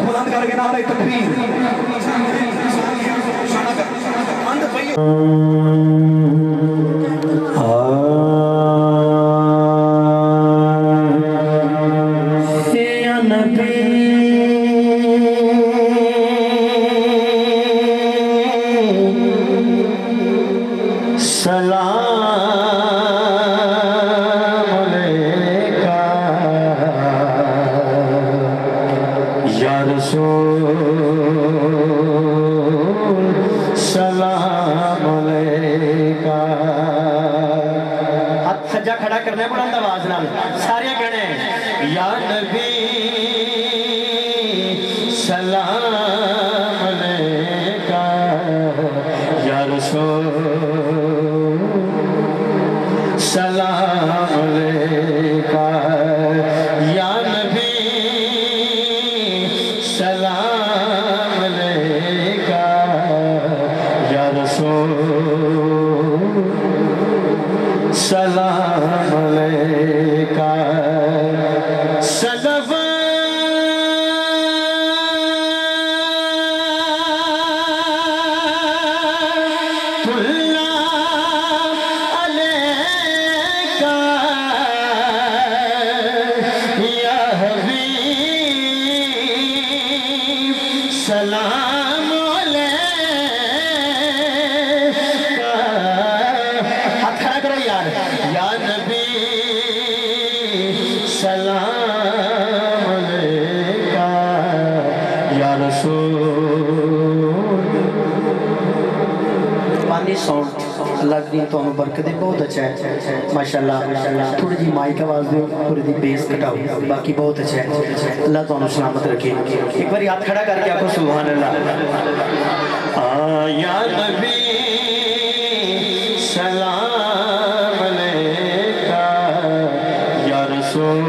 بلند کر کے نعرہ تکبیر یا نبی سلام علیکہ یا رسول سلام علیکہ. ہاتھ سجا کھڑا کرنا ہے بلند آواز نال سارے کہنے ہیں یا نبی سلام علیکہ یا رسول سلام علیکہ یا نبی سلام علیکہ یا رسول سلام علیکہ. صلوات سلام علیکہ. ہاتھ کھڑا کرو یار. یا نبی سلام علیکہ یا رسول. پانی ساؤنڈ اللہ کی تو انہوں برکت بہت اچھا ہے ماشاءاللہ. تھوڑی جی مائک آواز دے تھوڑی دی بیس کٹاؤ باقی بہت اچھا ہے. اللہ تو انہوں سلامت رکھے. ایک بار ہاتھ کھڑا کر کے آپ کو سبحان اللہ. یا نبی سلام علیکہ یا رسول.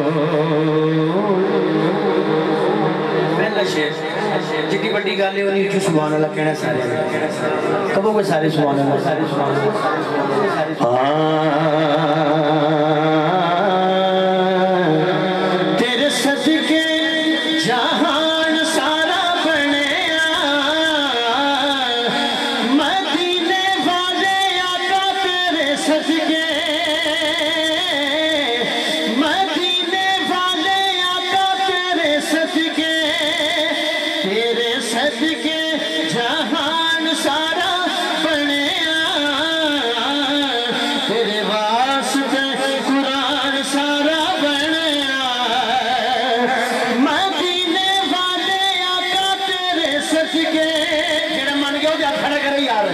پہلا شیر جتنی بڑی گالے انہیں جو سبحان اللہ کہنا سارے کبھو کوئی سارے سبحان اللہ سارے سبحان اللہ. تیرے صدقے جہان سارا بنیا مدینے والے آقا تیرے صدقے مدینے والے آقا تیرے صدقے تیرے صدقے جہان سارا بنیا تیرے واسطے قرآن سارا بنیا مدینے والے آقا تیرے صدقے. جڑا من گیا ہو جا کھڑا کرے یار.